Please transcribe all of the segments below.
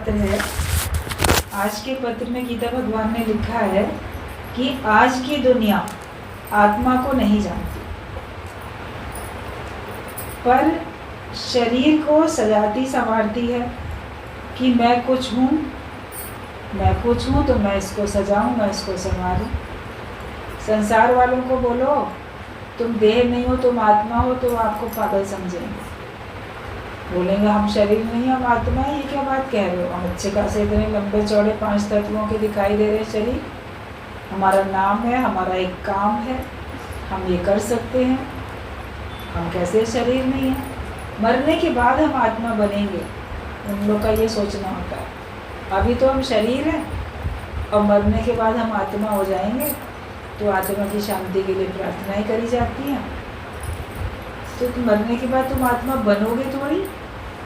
पत्र है। आज के पत्र में गीता भगवान ने लिखा है कि आज की दुनिया आत्मा को नहीं जानती, पर शरीर को सजाती संवारती है कि मैं कुछ हूँ तो मैं इसको सजाऊँ, मैं इसको संवारूँ। संसार वालों को बोलो तुम देह नहीं हो, तुम आत्मा हो, तो आपको पागल समझेंगे, बोलेंगे हम शरीर नहीं, हम आत्मा है, ये क्या बात कह रहे हो। हम अच्छे खासे इतने लंबे चौड़े 5 तत्वों के दिखाई दे रहे शरीर, हमारा नाम है, हमारा एक काम है, हम ये कर सकते हैं, हम कैसे शरीर नहीं है। मरने के बाद हम आत्मा बनेंगे, उन लोग का ये सोचना होता है। अभी तो हम शरीर हैं और मरने के बाद हम आत्मा हो जाएंगे, तो आत्मा की शांति के लिए प्रार्थनाएं करी जाती हैं। तो तुम मरने के बाद तुम आत्मा बनोगे थोड़ी,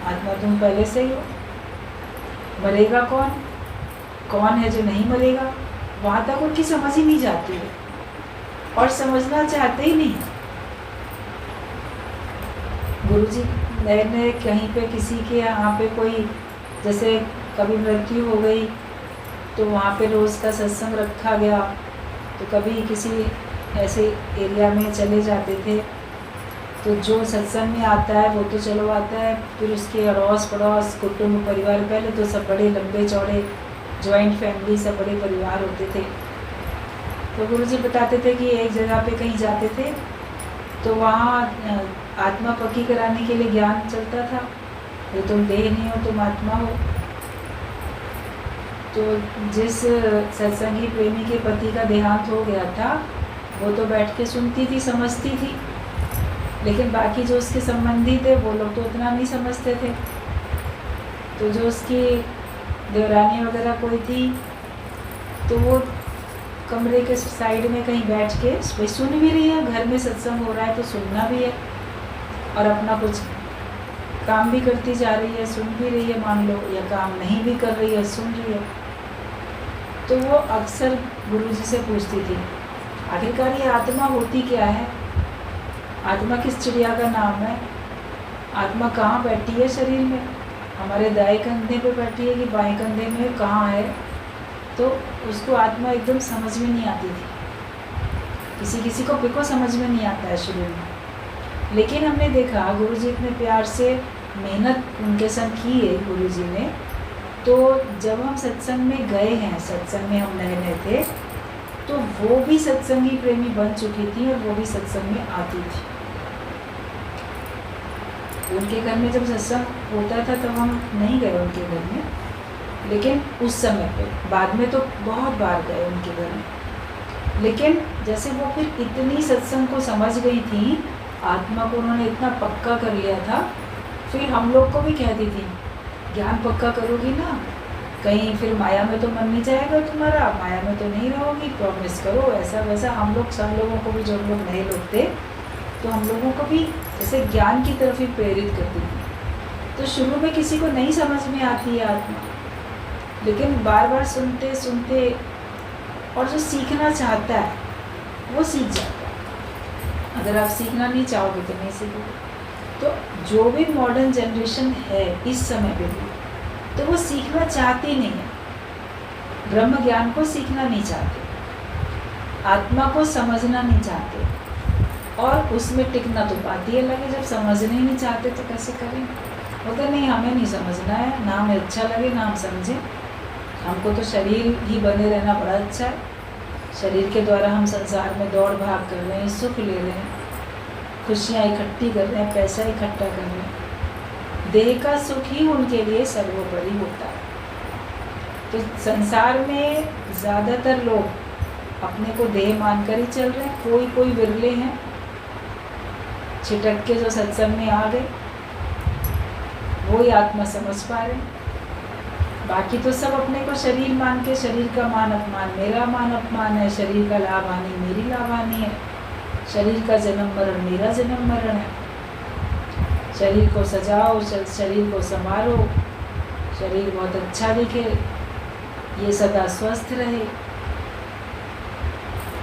आत्मा तुम पहले से ही हो। मरेगा कौन, कौन है जो नहीं मरेगा, वहाँ तक उनकी समझ ही नहीं जाती है और समझना चाहते ही नहीं। गुरुजी ने कहीं पे किसी के यहाँ पे कोई जैसे कभी मृत्यु हो गई तो वहाँ पे रोज़ का सत्संग रखा गया, तो कभी किसी ऐसे एरिया में चले जाते थे तो जो सत्संग में आता है वो तो चलो आता है, फिर उसके अड़ोस पड़ोस कुटुंब परिवार, पहले तो सब बड़े लंबे चौड़े जॉइंट फैमिली, सब बड़े परिवार होते थे। तो गुरुजी बताते थे कि एक जगह पे कहीं जाते थे तो वहाँ आत्मा पक्की कराने के लिए ज्ञान चलता था, ये तुम देह नहीं हो, तुम आत्मा हो। तो जिस सत्संगी प्रेमी के पति का देहांत हो गया था वो तो बैठ के सुनती थी, समझती थी, लेकिन बाकी जो उसके संबंधी थे वो लोग तो उतना नहीं समझते थे। तो जो उसकी देवरानी वगैरह कोई थी तो वो कमरे के साइड में कहीं बैठ के कोई सुन भी रही है, घर में सत्संग हो रहा है तो सुनना भी है और अपना कुछ काम भी करती जा रही है, सुन भी रही है मान लो, या काम नहीं भी कर रही है, सुन रही है। तो वो अक्सर गुरुजी से पूछती थी आखिरकार ये आत्मा होती क्या है, आत्मा किस चिड़िया का नाम है, आत्मा कहाँ बैठी है शरीर में, हमारे दाएं कंधे पे बैठी है कि बाएं कंधे में, कहाँ है। तो उसको आत्मा एकदम समझ में नहीं आती थी, किसी को समझ में नहीं आता है शुरू में। लेकिन हमने देखा गुरुजी इतने प्यार से मेहनत उनके संग की है गुरुजी ने, तो जब हम सत्संग में गए हैं, सत्संग में हम नए थे, तो वो भी सत्संगी प्रेमी बन चुकी थी और वो भी सत्संग में आती थी। उनके घर में जब सत्संग होता था तब हम नहीं गए उनके घर में, लेकिन उस समय पे, बाद में तो बहुत बार गए उनके घर में। लेकिन जैसे वो फिर इतनी सत्संग को समझ गई थी, आत्मा को उन्होंने इतना पक्का कर लिया था, फिर हम लोग को भी कहती थी ज्ञान पक्का करोगी ना, कहीं फिर माया में तो मन नहीं जाएगा तुम्हारा, माया में तो नहीं रहोगी, प्रॉमिस करो, ऐसा वैसा। हम लोग सब लोगों को भी, जो लोग नए लोग थे तो हम लोगों को भी जैसे ज्ञान की तरफ ही प्रेरित करती थी। तो शुरू में किसी को नहीं समझ में आती है आत्मा, लेकिन बार बार सुनते सुनते और जो सीखना चाहता है वो सीख जाता है। अगर आप सीखना नहीं चाहोगे तो नहीं सीखोगे। तो जो भी मॉडर्न जनरेशन है इस समय पे भी, तो वो सीखना चाहती नहीं है, ब्रह्म ज्ञान को सीखना नहीं चाहते, आत्मा को समझना नहीं चाहते, और उसमें टिकना तो बात ही अलग है। जब समझना ही नहीं चाहते तो कैसे करेंगे। वो तो नहीं, हमें नहीं समझना है, ना हमें अच्छा लगे ना हम समझें, हमको तो शरीर ही बने रहना बड़ा अच्छा है। शरीर के द्वारा हम संसार में दौड़ भाग कर रहे हैं, सुख ले रहे हैं, खुशियाँ इकट्ठी कर रहे हैं, पैसा इकट्ठा कर रहे हैं। देह का सुख ही उनके लिए सर्वोपरि होता है। तो संसार में ज़्यादातर लोग अपने को देह मानकर ही चल रहे हैं, कोई विरले हैं छिटक के जो सत्संग में आ गए, वो ही आत्मा समझ पा रहे हैं। बाकी तो सब अपने को शरीर मान के, शरीर का मान अपमान मेरा मान अपमान है, शरीर का लाभ हानि मेरी लाभ हानि है, शरीर का जन्म मरण मेरा जन्म मरण है, शरीर को सजाओ, शरीर को संवारो, शरीर बहुत अच्छा दिखे, ये सदा स्वस्थ रहे,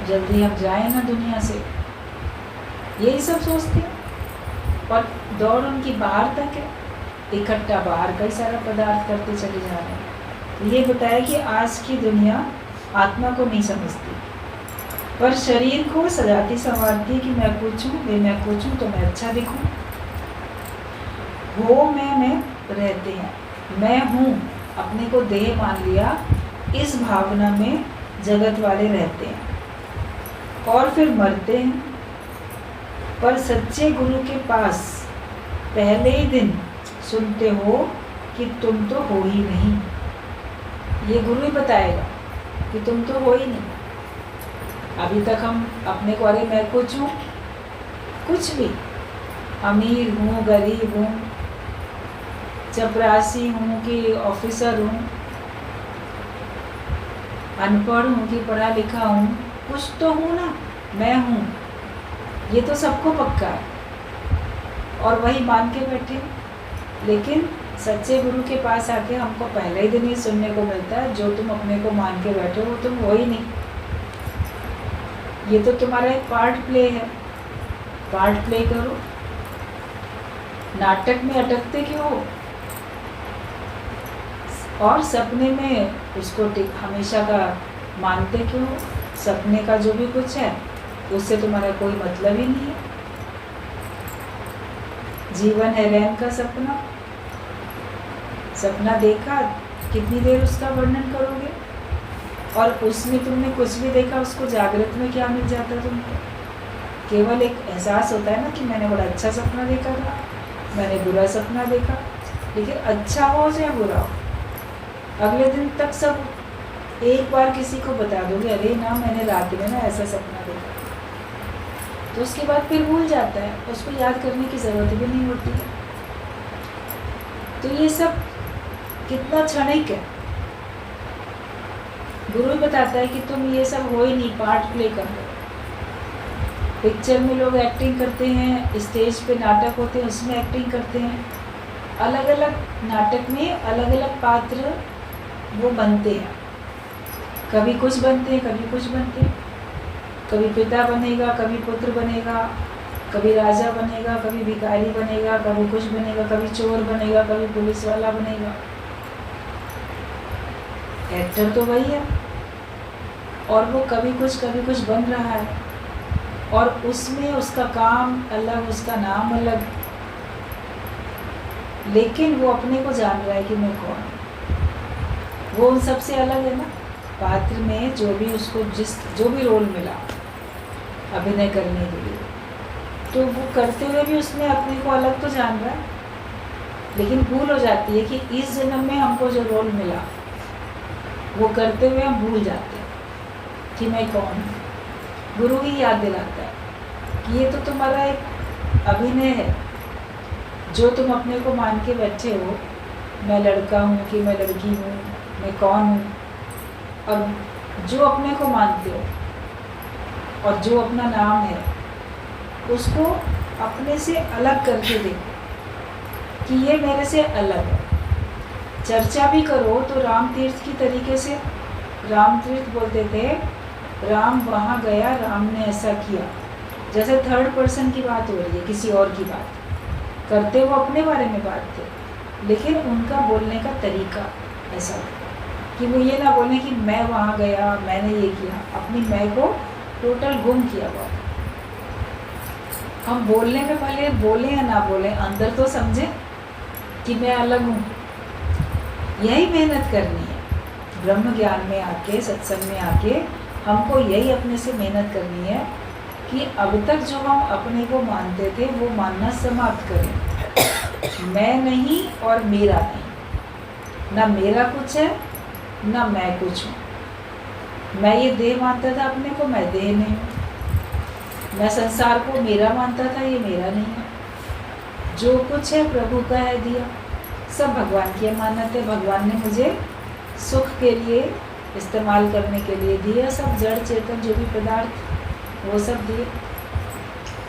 जल्दी हम जाए ना दुनिया से, यही सब सोचते हैं। और दौड़ उनकी बाहर तक है, इकट्ठा बाहर कई सारा पदार्थ करते चले जा रहे हैं। तो ये बताया कि आज की दुनिया आत्मा को नहीं समझती, पर शरीर को सजाती संवारती कि मैं पूछूं, मैं पूछूं तो मैं अच्छा दिखूं। वो मैं रहते हैं, मैं हूँ, अपने को देह मान लिया, इस भावना में जगत वाले रहते हैं और फिर मरते हैं। पर सच्चे गुरु के पास पहले ही दिन सुनते हो कि तुम तो हो ही नहीं। ये गुरु ही बताएगा कि तुम तो हो ही नहीं। अभी तक हम अपने को अरे मैं कुछ हूँ, कुछ भी, अमीर हूँ, गरीब हूँ, चपरासी हूँ कि ऑफिसर हूँ, अनपढ़ हूँ कि पढ़ा लिखा हूँ, कुछ तो हूँ ना, मैं हूँ। ये तो सबको पक्का है और वही मान के बैठे। लेकिन सच्चे गुरु के पास आके हमको पहले ही दिन ही सुनने को मिलता है, जो तुम अपने को मान के बैठे हो वो तुम हो ही नहीं। ये तो तुम्हारा एक पार्ट प्ले है, पार्ट प्ले करो। नाटक में अटकते क्यों हो? और सपने में उसको हमेशा का मानते क्यों हो? सपने का जो भी कुछ है उससे तुम्हारा कोई मतलब ही नहीं है। जीवन है रैम का सपना, सपना देखा, कितनी देर उसका वर्णन करोगे? और उसमें तुमने कुछ भी देखा, उसको जागृत में क्या मिल जाता तुमको? केवल एक एहसास होता है ना कि मैंने बड़ा अच्छा सपना देखा था, मैंने बुरा सपना देखा। लेकिन अच्छा हो या बुरा हो, अगले दिन तक सब एक बार किसी को बता दोगे, अरे ना मैंने रात में ना ऐसा सपना देखा, तो उसके बाद फिर भूल जाता है, उसको याद करने की ज़रूरत भी नहीं होती है। तो ये सब कितना क्षणिक है। गुरु बताता है कि तुम ये सब हो ही नहीं, पार्ट प्ले कर रहे हो। पिक्चर में लोग एक्टिंग करते हैं, स्टेज पे नाटक होते हैं उसमें एक्टिंग करते हैं, अलग अलग नाटक में अलग अलग पात्र वो बनते हैं। कभी कुछ बनते हैं, कभी कुछ बनते हैं, कभी पिता बनेगा, कभी पुत्र बनेगा, कभी राजा बनेगा, कभी भिखारी बनेगा, कभी कुछ बनेगा, कभी चोर बनेगा, कभी पुलिस वाला बनेगा। एक्टर तो वही है और वो कभी कुछ बन रहा है और उसमें उसका काम अलग, उसका नाम अलग, लेकिन वो अपने को जान रहा है कि मैं कौन हूँ। वो उन सबसे अलग है ना। पात्र में जो भी उसको जो भी रोल मिला अभिनय करने के लिए, तो वो करते हुए भी उसने अपने को अलग तो जान रहा है, लेकिन भूल हो जाती है कि इस जन्म में हमको जो रोल मिला वो करते हुए हम भूल जाते हैं कि मैं कौन हूँ। गुरु ही याद दिलाता है कि ये तो तुम्हारा एक अभिनय है जो तुम अपने को मान के बैठे हो, मैं लड़का हूँ कि मैं लड़की हूँ, मैं कौन हूँ। और जो अपने को मानते हो और जो अपना नाम है उसको अपने से अलग करके देखो कि ये मेरे से अलग है। चर्चा भी करो तो राम तीर्थ की तरीके से। राम तीर्थ बोलते थे राम वहाँ गया, राम ने ऐसा किया, जैसे थर्ड पर्सन की बात हो रही है, किसी और की बात करते वो अपने बारे में बात थे, लेकिन उनका बोलने का तरीका ऐसा कि वो ये ना बोले कि मैं वहाँ गया, मैंने ये किया, अपनी मैं को टोटल गुम किया हुआ। हम बोलने में पहले बोले या ना बोले, अंदर तो समझे कि मैं अलग हूँ। यही मेहनत करनी है। ब्रह्म ज्ञान में आके, सत्संग में आके हमको यही अपने से मेहनत करनी है कि अब तक जो हम अपने को मानते थे वो मानना समाप्त करें। मैं नहीं और मेरा नहीं, ना मेरा कुछ है ना मैं कुछ हूँ। मैं ये देह मानता था अपने को, मैं देह नहीं हूँ। मैं संसार को मेरा मानता था, ये मेरा नहीं है। जो कुछ है प्रभु का है दिया, सब भगवान की अमानत है। भगवान ने मुझे सुख के लिए इस्तेमाल करने के लिए दिया, सब जड़ चेतन जो भी पदार्थ वो सब दिए।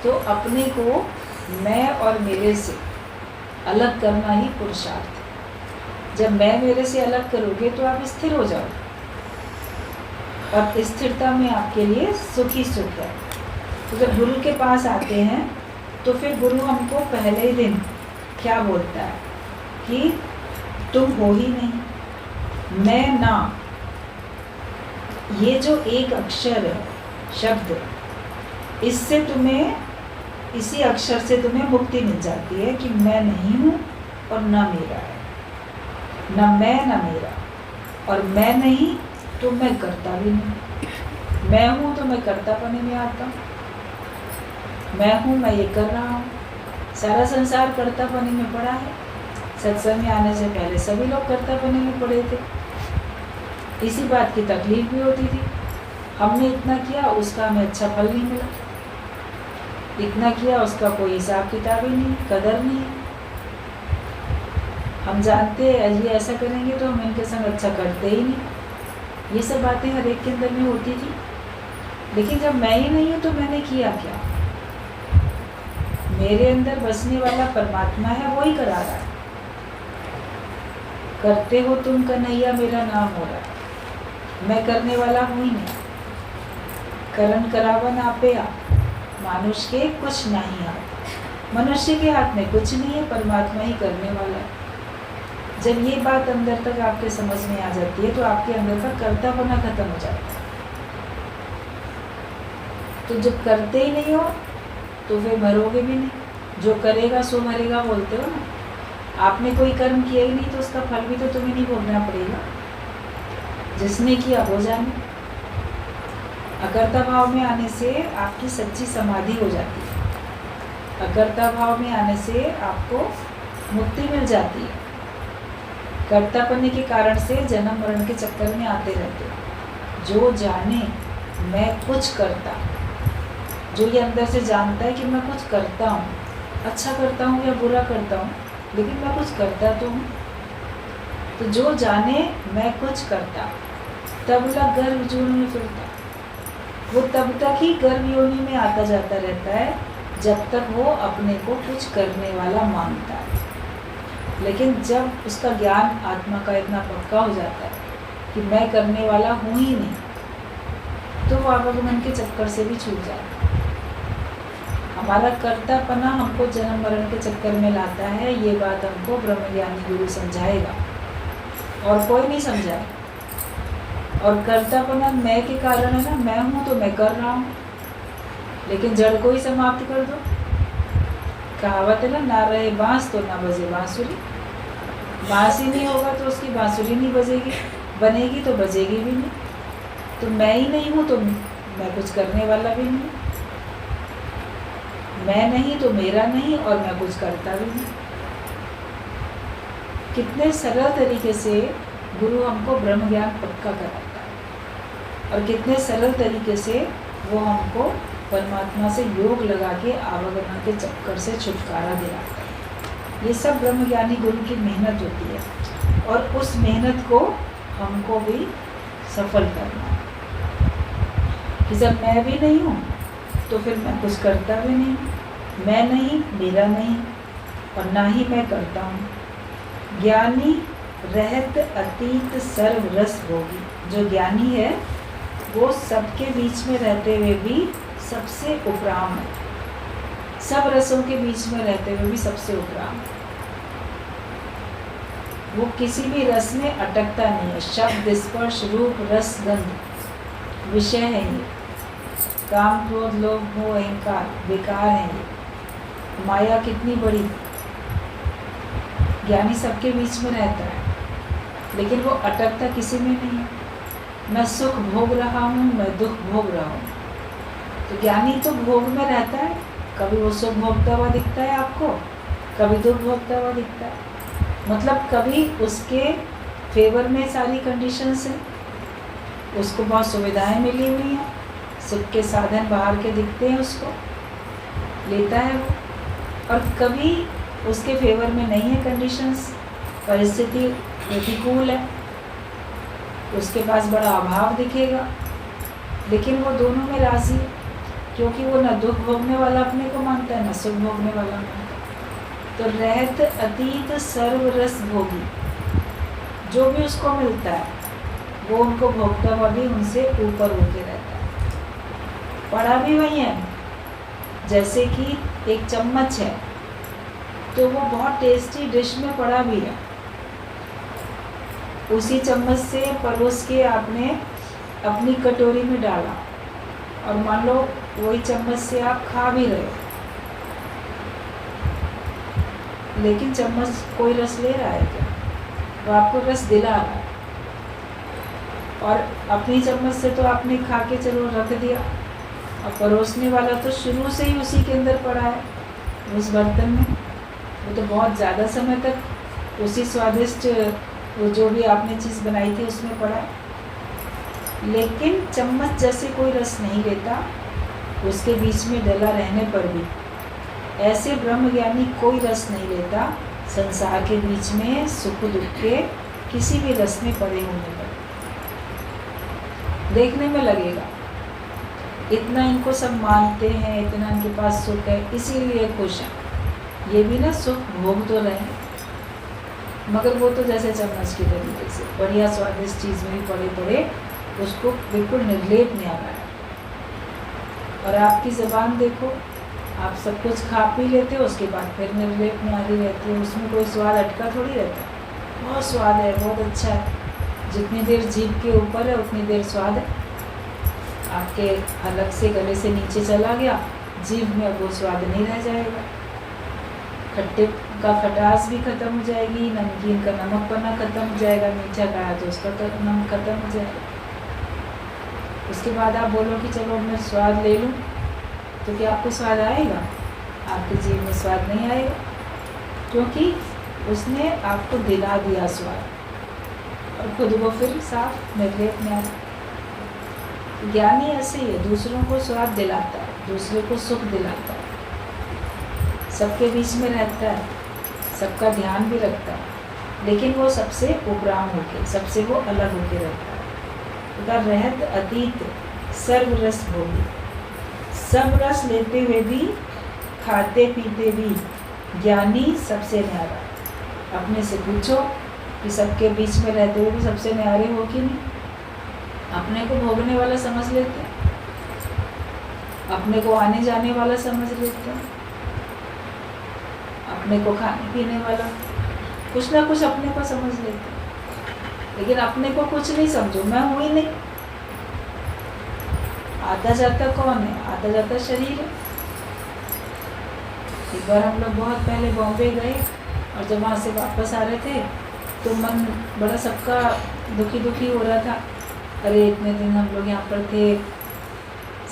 तो अपने को मैं और मेरे से अलग करना ही पुरुषार्थ है। जब मैं मेरे से अलग करोगे तो आप स्थिर हो जाओगे और स्थिरता में आपके लिए सुख ही सुख है। तो जब गुरु के पास आते हैं तो फिर गुरु हमको पहले ही दिन क्या बोलता है कि तुम हो ही नहीं, मैं ना, ये जो एक अक्षर है, शब्द, इससे तुम्हें, इसी अक्षर से तुम्हें मुक्ति मिल जाती है कि मैं नहीं हूँ और ना मेरा है, ना मैं ना मेरा, और मैं नहीं तो मैं करता भी नहीं, मैं हूँ तो मैं करतापने में आता हूँ, मैं हूँ, मैं ये कर रहा हूँ। सारा संसार करतापने में पड़ा है। सत्संग में आने से पहले सभी लोग करतापने में पड़े थे। इसी बात की तकलीफ भी होती थी, हमने इतना किया, उसका हमें अच्छा फल नहीं मिला, इतना किया, उसका कोई हिसाब किताब ही नहीं, कदर नहीं है। हम जानते हैं ये ऐसा करेंगे तो हम इनके संग अच्छा करते ही नहीं। ये सब बातें हर एक के अंदर में होती थी। लेकिन जब मैं ही नहीं हूँ तो मैंने किया क्या? मेरे अंदर बसने वाला परमात्मा है, वो ही करा रहा है। करते हो तुम कन्हैया मेरा नाम हो रहा है, मैं करने वाला हूँ ही नहीं। करण करावन आपे आप, मानुष के कुछ नहीं हाथ, मनुष्य के हाथ में कुछ नहीं है, परमात्मा ही करने वाला है। जब ये बात अंदर तक आपके समझ में आ जाती है तो आपके अंदर का कर्तापना खत्म हो जाता है। तो जब करते ही नहीं हो तो फिर मरोगे भी नहीं। जो करेगा सो मरेगा बोलते हो ना। आपने कोई कर्म किया ही नहीं तो उसका फल भी तो तुम्हें नहीं भोगना पड़ेगा। जिसने किया वो जाने। अकर्ता भाव में आने से आपकी सच्ची समाधि हो जाती है। अकर्ता भाव में आने से आपको मुक्ति मिल जाती है। कर्तापने के कारण से जन्म मरण के चक्कर में आते रहते। जो जाने मैं कुछ करता, जो ये अंदर से जानता है कि मैं कुछ करता हूँ, अच्छा करता हूँ या बुरा करता हूँ, लेकिन मैं कुछ करता तो हूँ। तो जो जाने मैं कुछ करता, तब तक गर्भ जून में फिरता। वो तब तक ही गर्भ योनि में आता जाता रहता है जब तक वो अपने को कुछ करने वाला मानता है। लेकिन जब उसका ज्ञान आत्मा का इतना पक्का हो जाता है कि मैं करने वाला हूँ ही नहीं, तो वो आवागमन के चक्कर से भी छूट जाता है। हमारा कर्तापना हमको जन्म मरण के चक्कर में लाता है, ये बात हमको ब्रह्मज्ञानी गुरु समझाएगा और कोई नहीं समझाए। और कर्तापना मैं के कारण है ना, मैं हूँ तो मैं कर रहा हूँ, लेकिन जड़ को ही समाप्त कर दो। कहावत है ना रहे बांस तो ना बजे बांसुरी। बांस ही नहीं होगा तो उसकी बांसुरी नहीं बजेगी, बनेगी तो बजेगी भी नहीं। तो मैं ही नहीं हूँ तो मैं कुछ करने वाला भी नहीं। मैं नहीं तो मेरा नहीं और मैं कुछ करता भी नहीं। कितने सरल तरीके से गुरु हमको ब्रह्म ज्ञान पक्का कराता है और कितने सरल तरीके से वो हमको परमात्मा से योग लगा के आवागमन के चक्कर से छुटकारा दिलाता है। ये सब ब्रह्मज्ञानी गुरु की मेहनत होती है और उस मेहनत को हमको भी सफल करना है कि जब मैं भी नहीं हूँ तो फिर मैं कुछ करता भी नहीं। मैं नहीं, मेरा नहीं और ना ही मैं करता हूँ। ज्ञानी रहत अतीत सर्व रस भोगी। जो ज्ञानी है वो सबके बीच में रहते हुए भी सबसे उपराम है। सब रसों के बीच में रहते हुए भी सबसे उपराम है। वो किसी भी रस में अटकता नहीं है। शब्द स्पर्श रूप रस गंध विषय है ये। काम क्रोध लोभ मोह अहंकार बेकार है ये। माया कितनी बड़ी। ज्ञानी सबके बीच में रहता है लेकिन वो अटकता किसी में नहीं है। मैं सुख भोग रहा हूँ, मैं दुख भोग रहा हूँ। तो ज्ञानी तो भोग में रहता है। कभी वो सुख भोगता हुआ दिखता है आपको, कभी दुख भोगता हुआ दिखता है। मतलब कभी उसके फेवर में सारी कंडीशंस हैं, उसको बहुत सुविधाएं मिली हुई हैं, सुख के साधन बाहर के दिखते हैं, उसको लेता है वो। और कभी उसके फेवर में नहीं है कंडीशंस, परिस्थिति प्रतिकूल है, उसके पास बड़ा अभाव दिखेगा, लेकिन वो दोनों में राजी है क्योंकि वो न दुख भोगने वाला अपने को मानता है न सुख भोगने वाला मानता है। तो रहत अतीत सर्व रस भोगी। जो भी उसको मिलता है वो उनको भोगता हुआ भी उनसे ऊपर होके रहता है। पड़ा भी वही है। जैसे कि एक चम्मच है तो वो बहुत टेस्टी डिश में पड़ा भी है। उसी चम्मच से परोस के आपने अपनी कटोरी में डाला और मान लो वही चम्मच से आप खा भी रहे हो, लेकिन चम्मच कोई रस ले रहा है क्या? वो आपको रस दिला रहा है। और अपनी चम्मच से तो आपने खा के चलो रख दिया, और परोसने वाला तो शुरू से ही उसी के अंदर पड़ा है, उस बर्तन में। वो तो बहुत ज़्यादा समय तक उसी स्वादिष्ट वो जो भी आपने चीज़ बनाई थी उसमें पड़ा है। लेकिन चम्मच जैसे कोई रस नहीं लेता, उसके बीच में डला रहने पर भी। ऐसे ब्रह्मज्ञानी कोई रस नहीं लेता संसार के बीच में सुख दुख के किसी भी रस में पड़े होने पर। देखने में लगेगा इतना इनको सब मानते हैं, इतना इनके पास सुख है, इसीलिए खुश हैं। ये भी ना सुख भोग तो रहे हैं, मगर वो तो जैसे चम्मच की तरीके से बढ़िया स्वादिष्ट चीज़ में भी पड़े पड़े उसको बिल्कुल निर्लेप नहीं आ रहा है। और आपकी ज़बान देखो, आप सब कुछ खा पी लेते हो, उसके बाद फिर निर्लेप में आ रही रहती है, उसमें कोई स्वाद अटका थोड़ी रहता है। बहुत स्वाद है, बहुत अच्छा है। जितनी देर जीभ के ऊपर है उतनी देर स्वाद है। आपके अलग से गले से नीचे चला गया, जीभ में अब वो स्वाद नहीं रह जाएगा। खट्टे का खटास भी खत्म हो जाएगी, नमकीन का नमकपना खत्म हो जाएगा, मीठा खाया तो उसका नमक खत्म हो जाएगा। उसके बाद आप बोलो कि चलो मैं स्वाद ले लूँ, तो क्या आपको स्वाद आएगा? आपके जीभ में स्वाद नहीं आएगा, क्योंकि उसने आपको दिला दिया स्वाद और खुद वो फिर साफ निर्लेप में आ रहा। ज्ञानी ऐसे ही है, दूसरों को स्वाद दिलाता है, दूसरे को सुख दिलाता है, सबके बीच में रहता है, सबका ध्यान भी रखता है, लेकिन वो सबसे उपराम होके, सबसे वो अलग होके रहता है। रहत अतीत सर्व रस भोगी, सब रस लेते हुए भी, खाते पीते भी, ज्ञानी सबसे न्यारा। अपने से पूछो कि सबके बीच में रहते हुए भी सबसे न्यारे हो कि नहीं? अपने को भोगने वाला समझ लेते हैं, अपने को आने जाने वाला समझ लेते हैं, अपने को खाने पीने वाला, कुछ ना कुछ अपने को समझ लेते हैं। लेकिन अपने को कुछ नहीं समझो, मैं हूँ ही नहीं। आता जाता कौन है? आता जाता शरीर है। एक बार हम लोग बहुत पहले बॉम्बे गए और जब वहाँ से वापस आ रहे थे तो मन बड़ा सबका दुखी दुखी हो रहा था। अरे इतने दिन हम लोग यहाँ पर थे,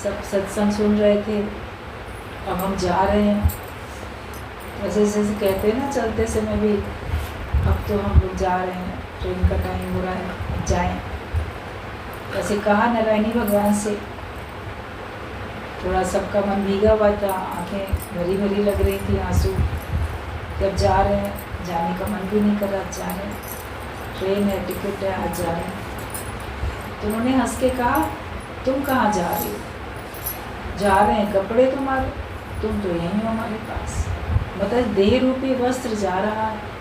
सब सत्संग सुन रहे थे, अब हम जा रहे हैं। ऐसे जैसे कहते हैं ना चलते समय भी, अब तो हम लोग जा रहे हैं, ट्रेन का टाइम हो रहा है, अब जाएं। ऐसे कहा नारायणी भगवान से। थोड़ा सबका मन भीगा हुआ था, आंखें भरी भरी लग रही थी, आंसू। जब जा रहे हैं, जाने का मन भी नहीं कर रहा, जा रहे हैं, ट्रेन है, टिकट है, आज जा रहे हैं। तो उन्होंने हंस के कहा, तुम कहाँ जा रही हो? जा रहे हैं कपड़े तुम्हारे, तुम तो यहीं हो हमारे पास। मतलब देह रूपी वस्त्र जा रहा है।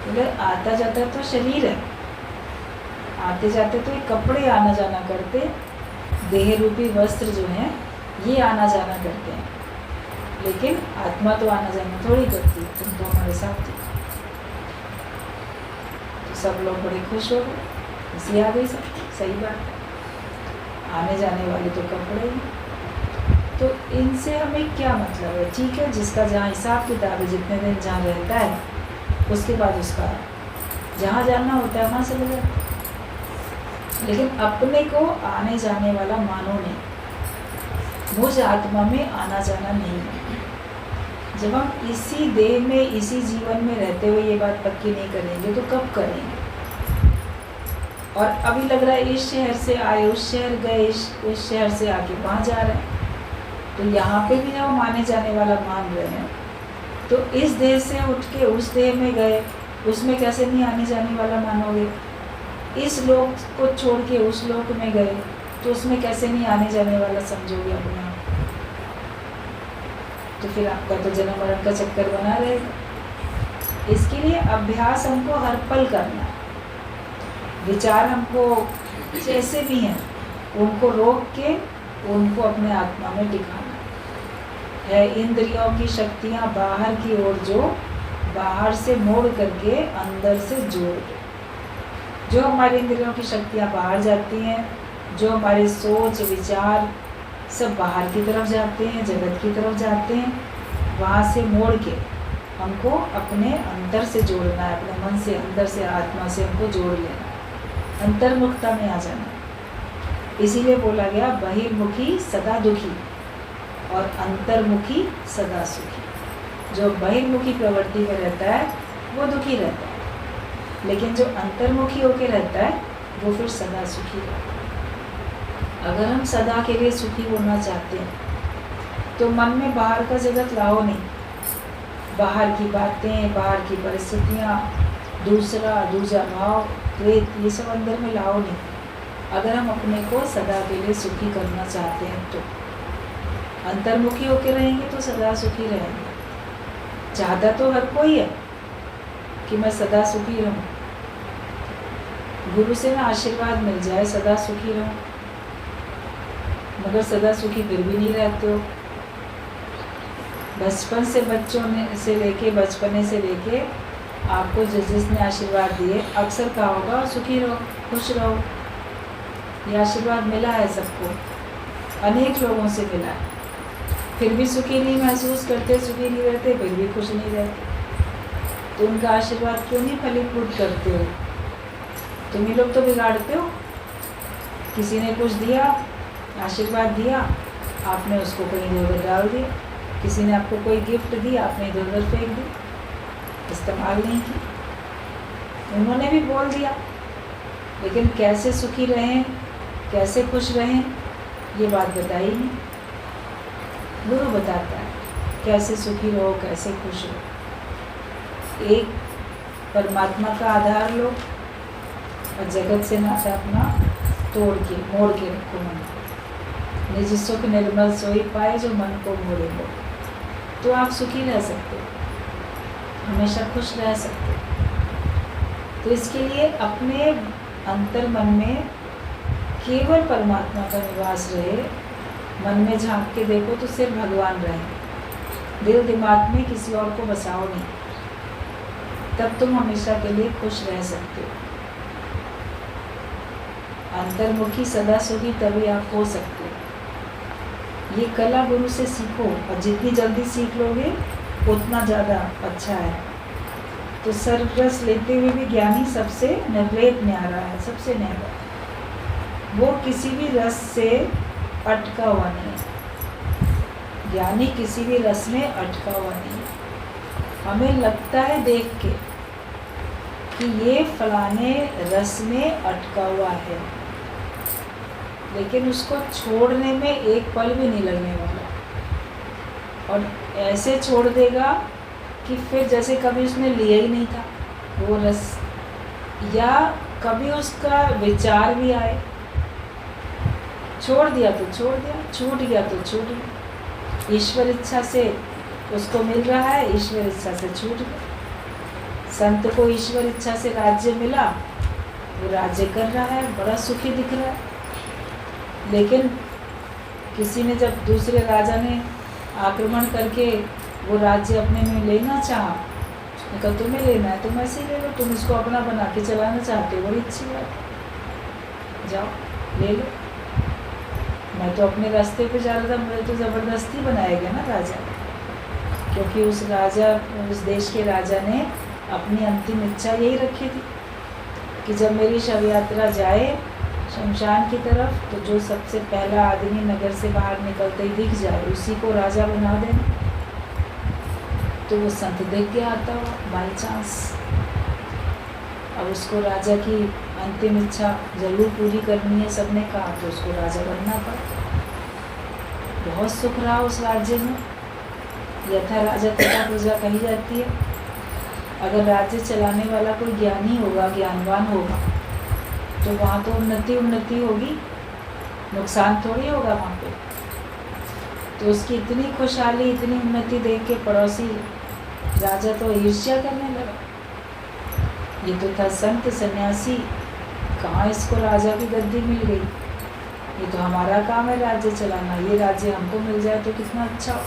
बोले आता जाता तो शरीर है, आते जाते तो ये कपड़े आना जाना करते, देह रूपी वस्त्र जो हैं ये आना जाना करते हैं, लेकिन आत्मा तो आना जाना थोड़ी करती। तुम तो हमारे साथ थी। तो सब लोग बड़े खुश हो गए, हंसी आ गई सब। सही बात, आने जाने वाले तो कपड़े हैं। तो इनसे हमें क्या मतलब है? ठीक है, जिसका जहाँ हिसाब किताब है, जितने दिन जहाँ रहता है, उसके बाद उसका जहाँ जाना होता है वहाँ चले जाते हैं। लेकिन अपने को आने जाने वाला मानो नहीं, मुझ आत्मा में आना जाना नहीं है। जब हम इसी देह में, इसी जीवन में रहते हुए ये बात पक्की नहीं करेंगे तो कब करेंगे? और अभी लग रहा है इस शहर से आए, उस शहर गए, उस शहर से आके वहाँ जा रहे हैं। तो यहाँ पे भी जब हम आने जाने वाला मान रहे हैं, तो इस देह से उठ के उस देह में गए, उसमें कैसे नहीं आने जाने वाला मानोगे? इस लोक को छोड़ के उस लोक में गए, तो उसमें कैसे नहीं आने जाने वाला समझोगे अपने आप? तो फिर आपका तो जन्म मरण का चक्कर बना रहेगा। इसके लिए अभ्यास हमको हर पल करना है। विचार हमको जैसे भी हैं उनको रोक के उनको अपने आत्मा में टिकाना है। इंद्रियों की शक्तियाँ बाहर की ओर जो बाहर से मोड़ करके अंदर से जोड़ के। जो हमारे इंद्रियों की शक्तियाँ बाहर जाती हैं, जो हमारे सोच विचार सब बाहर की तरफ जाते हैं, जगत की तरफ जाते हैं, वहाँ से मोड़ के हमको अपने अंदर से जोड़ना है, अपने मन से, अंदर से, आत्मा से हमको जोड़ लेना, अंतर्मुखता में आ जाना। इसीलिए बोला गया बहिर्मुखी सदा दुखी और अंतर्मुखी सदा सुखी। जो बहिर्मुखी प्रवृत्ति में रहता है वो दुखी रहता है, लेकिन जो अंतर्मुखी होकर रहता है वो फिर सदा सुखी रहता है। अगर हम सदा के लिए सुखी होना चाहते हैं तो मन में बाहर का जगत लाओ नहीं, बाहर की बातें, बाहर की परिस्थितियाँ, दूसरा भाव, द्वेष, ये सब अंदर में लाओ नहीं। अगर हम अपने को सदा के लिए सुखी करना चाहते हैं तो अंतर्मुखी होकर रहेंगे तो सदा सुखी रहेंगे। चाहता तो हर कोई है कि मैं सदा सुखी रहूं, गुरु से ना आशीर्वाद मिल जाए सदा सुखी रहूं, मगर सदा सुखी फिर भी नहीं रहते हो। बचपन से बचपने से लेके आपको जिसने आशीर्वाद दिए अक्सर कहा होगा सुखी रहो, खुश रहो। ये आशीर्वाद मिला है सबको, अनेक लोगों से मिला है, फिर भी सुखी नहीं महसूस करते, सुखी नहीं रहते, फिर भी खुश नहीं रहते। तो उनका आशीर्वाद क्यों नहीं फलीभूत करते हो? तुम ही लोग तो बिगाड़ते हो। किसी ने कुछ दिया, आशीर्वाद दिया, आपने उसको कहीं इधर डाल दिया। किसी ने आपको कोई गिफ्ट दी, आपने इधर उधर फेंक दी, इस्तेमाल नहीं की। उन्होंने भी बोल दिया, लेकिन कैसे सुखी रहें, कैसे खुश रहें, ये बात बताई नहीं। गुरु बताता है कैसे सुखी रहो, कैसे खुश रहो। एक परमात्मा का आधार लो और जगत से नाता अपना मोड़ के रखो मन को। निज सुख निर्मल सोई पाए जो मन को मोड़े हो, तो आप सुखी रह सकते हो, हमेशा खुश रह सकते हो। तो इसके लिए अपने अंतर मन में केवल परमात्मा का निवास रहे। मन में झांक के देखो तो सिर्फ भगवान रहे, दिल दिमाग में किसी और को बसाओ नहीं, तब तुम हमेशा के लिए खुश रह सकते हो। अंतर्मुखी सदा सुखी तभी आप हो सकते हो। ये कला गुरु से सीखो, और जितनी जल्दी सीख लोगे उतना ज़्यादा अच्छा है। तो सर्वरस लेते हुए भी ज्ञानी सबसे निर्लेप न्यारा है, सबसे न्यारा। वो किसी भी रस से अटका हुआ नहीं है। ज्ञानी किसी भी रस में अटका हुआ नहीं है। हमें लगता है देख के कि ये फलाने रस में अटका हुआ है, लेकिन उसको छोड़ने में एक पल भी नहीं लगने वाला, और ऐसे छोड़ देगा कि फिर जैसे कभी उसने लिया ही नहीं था वो रस, या कभी उसका विचार भी आए, छोड़ दिया तो छोड़ दिया, छूट गया तो छूट गया। ईश्वर इच्छा से उसको मिल रहा है, ईश्वर इच्छा से छूट गया। संत को ईश्वर इच्छा से राज्य मिला, वो राज्य कर रहा है, बड़ा सुखी दिख रहा है। लेकिन किसी ने जब दूसरे राजा ने आक्रमण करके वो राज्य अपने में लेना चाहा, उसने कहा तुम्हें लेना है तुम ऐसे ही ले लो, तुम इसको अपना बना के चलाना चाहते हो, बड़ी अच्छी बात, जाओ ले लो। मैं तो अपने रास्ते पे जा रहा था, मुझे तो ज़बरदस्ती बनाया गया ना राजा, क्योंकि उस देश के राजा ने अपनी अंतिम इच्छा यही रखी थी कि जब मेरी शव यात्रा जाए शमशान की तरफ, तो जो सबसे पहला आदमी नगर से बाहर निकलते ही दिख जाए उसी को राजा बना देना। तो वो संत देख के आता हुआ बाई चांस, अब उसको राजा की अंतिम इच्छा जरूर पूरी करनी है, सबने कहा, तो उसको राजा बनना पड़ा। बहुत सुख रहा उस राज्य में, यथा राजा तथा प्रजा कही जाती है। अगर राज्य चलाने वाला कोई ज्ञानी होगा, ज्ञानवान होगा, तो वहाँ तो उन्नति होगी, नुकसान थोड़ी होगा वहाँ पे। तो उसकी इतनी खुशहाली, इतनी उन्नति देख के पड़ोसी राजा तो ईर्ष्या करने लगा। ये तो था संत सन्यासी, कहाँ इसको राजा की गद्दी मिल गई, ये तो हमारा काम है राज्य चलाना, ये राज्य हमको मिल जाए तो कितना अच्छा हो।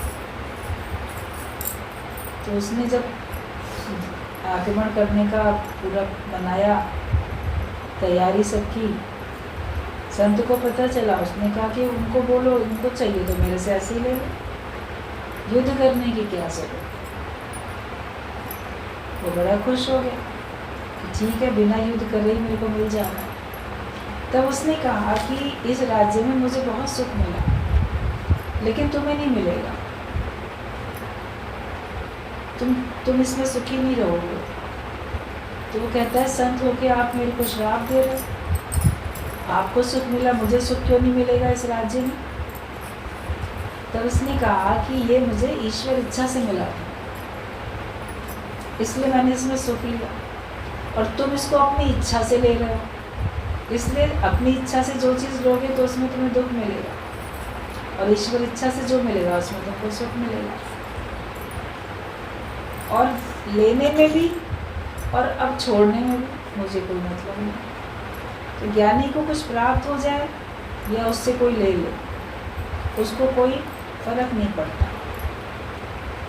तो उसने जब आक्रमण करने का पूरा बनाया, तैयारी सब की। संत को पता चला, उसने कहा कि उनको बोलो, इनको चाहिए तो मेरे से ऐसे ही ले लो, युद्ध करने की क्या जरूरत। वो बड़ा खुश हो गया कि ठीक है, बिना युद्ध करे ही मेरे को मिल जाना। तब उसने कहा कि इस राज्य में मुझे बहुत सुख मिला, लेकिन तुम्हें नहीं मिलेगा, तुम इसमें सुखी नहीं रहोगे। तो वो कहता है, संत होके आप मेरे को श्राप दे रहे हो, आपको सुख मिला, मुझे सुख क्यों नहीं मिलेगा इस राज्य में। तब उसने कहा कि ये मुझे ईश्वर इच्छा से मिला था, इसलिए मैंने इसमें सुख लिया, और तुम इसको अपनी इच्छा से ले रहे हो, इसलिए अपनी इच्छा से जो चीज़ लोगे तो उसमें तुम्हें दुख मिलेगा, और ईश्वर इच्छा से जो मिलेगा उसमें तुमको सुख मिलेगा। और लेने में भी और अब छोड़ने में भी मुझे कोई मतलब नहीं। तो ज्ञानी को कुछ प्राप्त हो जाए या उससे कोई ले ले, उसको कोई फर्क नहीं पड़ता,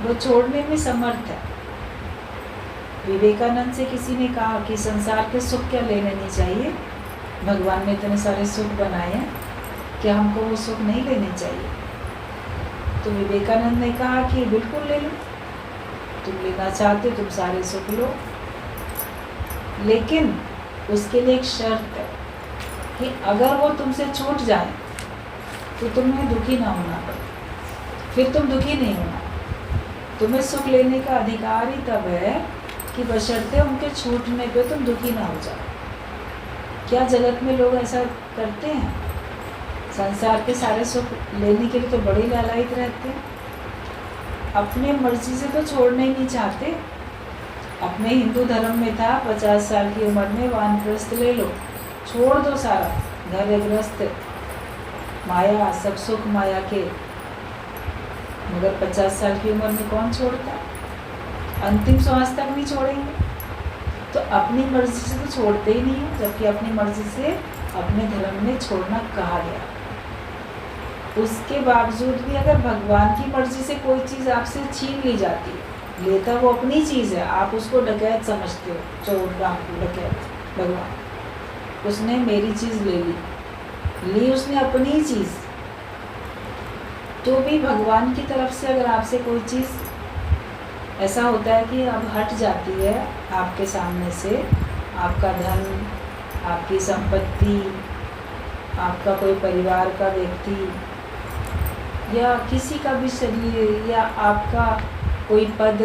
वो छोड़ने में समर्थ है। विवेकानंद से किसी ने कहा कि संसार के सुख क्या लेने नहीं चाहिए, भगवान ने इतने सारे सुख बनाए हैं, क्या हमको वो सुख नहीं लेने चाहिए। तो विवेकानंद ने कहा कि बिल्कुल ले लो, तुम लेना चाहते तुम सारे सुख लो, लेकिन उसके लिए एक शर्त है कि अगर वो तुमसे छूट जाए तो तुम्हें दुखी ना होना पड़े, फिर तुम दुखी नहीं होना। तुम्हें सुख लेने का अधिकार ही तब है कि बशर्ते उनके छूटने पे तुम दुखी ना हो जाओ। क्या जगत में लोग ऐसा करते हैं? संसार के सारे सुख लेने के लिए तो बड़े लालायित रहते हैं, अपने मर्जी से तो छोड़ना ही नहीं चाहते। अपने हिंदू धर्म में था 50 साल की उम्र में वानप्रस्थ ले लो, छोड़ दो सारा घर गृहस्थ, माया, सब सुख माया के। मगर 50 साल की उम्र में कौन छोड़ता? अंतिम श्वास तक नहीं छोड़ेंगे। तो अपनी मर्जी से तो छोड़ते ही नहीं है, जबकि अपनी मर्जी से अपने धर्म में छोड़ना कहा गया। उसके बावजूद भी अगर भगवान की मर्जी से कोई चीज़ आपसे छीन ली जाती है, लेता वो अपनी चीज़ है, आप उसको डकैत समझते हो, चोर डाकू डकैत। भगवान उसने मेरी चीज़ ले ली उसने अपनी चीज़। तो भी भगवान की तरफ से अगर आपसे कोई चीज़ ऐसा होता है कि अब हट जाती है आपके सामने से, आपका धन, आपकी संपत्ति, आपका कोई परिवार का व्यक्ति या किसी का भी शरीर, या आपका कोई पद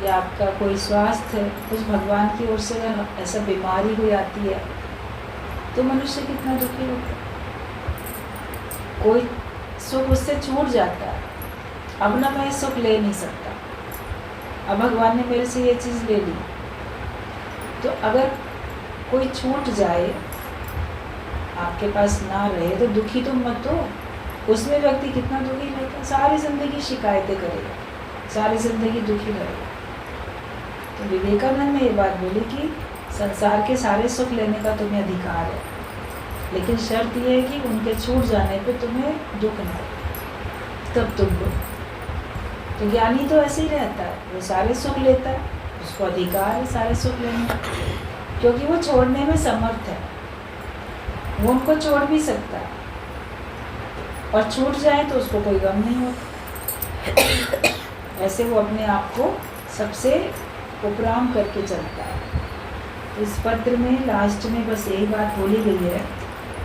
या आपका कोई स्वास्थ्य, कुछ भगवान की ओर से अगर ऐसा बीमारी हो जाती है तो मनुष्य कितना दुखी होता है। कोई सुख उससे छूट जाता है, अब ना मैं सुख ले नहीं सकता, अब भगवान ने मेरे से ये चीज़ ले ली। तो अगर कोई छूट जाए, आपके पास ना रहे, तो दुखी तो मत हो। उसमें व्यक्ति कितना दुखी रहता है, सारी ज़िंदगी शिकायतें करेगा, सारी ज़िंदगी दुखी रहेगा। तो विवेकानंद ने ये बात बोली कि संसार के सारे सुख लेने का तुम्हें अधिकार है, लेकिन शर्त ये है कि उनके छूट जाने पे तुम्हें दुख ना हो, तब तुम लो। तो ज्ञानी तो ऐसे ही रहता है, वो सारे सुख लेता है, उसको अधिकार है सारे सुख लेने का, क्योंकि वो छोड़ने में समर्थ है, वो उनको छोड़ भी सकता है, और छूट जाए तो उसको कोई गम नहीं होता। ऐसे वो अपने आप को सबसे उपराम करके चलता है। इस पत्र में लास्ट में बस यही बात बोली गई है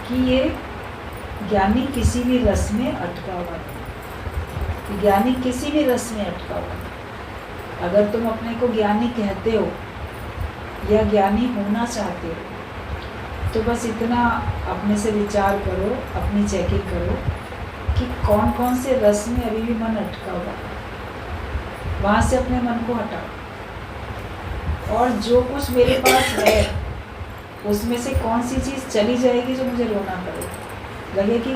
कि ये ज्ञानी किसी भी रस में अटका हुआ है, ज्ञानी किसी भी रस में अटका हुआ है। अगर तुम अपने को ज्ञानी कहते हो या ज्ञानी होना चाहते हो, तो बस इतना अपने से विचार करो, अपनी चेकिंग करो कि कौन कौन से रस में अभी भी मन अटका हुआ है, वहाँ से अपने मन को हटाओ। और जो कुछ मेरे पास है उसमें से कौन सी चीज़ चली जाएगी जो मुझे रोना पड़ेगा, लगे कि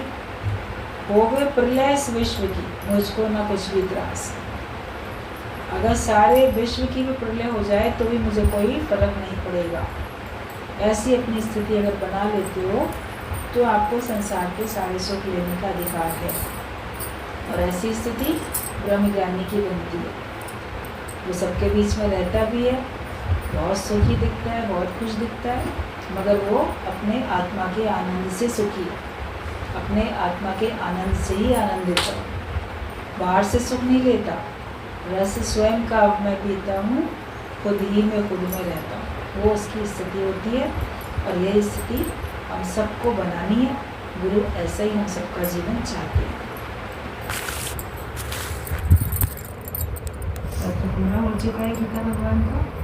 हो गए प्रलय इस विश्व की, मुझको ना कुछ भी त्रास। अगर सारे विश्व की भी प्रलय हो जाए तो भी मुझे कोई फर्क नहीं पड़ेगा। ऐसी अपनी स्थिति अगर बना लेते हो तो आपको संसार के सारे सुख लेने का अधिकार है, और ऐसी स्थिति ब्रह्मज्ञानी की बनती है। वो सबके बीच में रहता भी है, बहुत सुखी दिखता है, बहुत खुश दिखता है, मगर वो अपने आत्मा के आनंद से सुखी है, अपने आत्मा के आनंद से ही आनंदित है, बाहर से सुख नहीं लेता। रस स्वयं का अब मैं पीता हूँ, खुद ही में खुद में रहता हूँ, वो उसकी स्थिति होती है। और यही स्थिति हम सबको बनानी है। गुरु ऐसा ही हम सबका जीवन चाहते हैं। पूरा हो चुका है गीता भगवान का।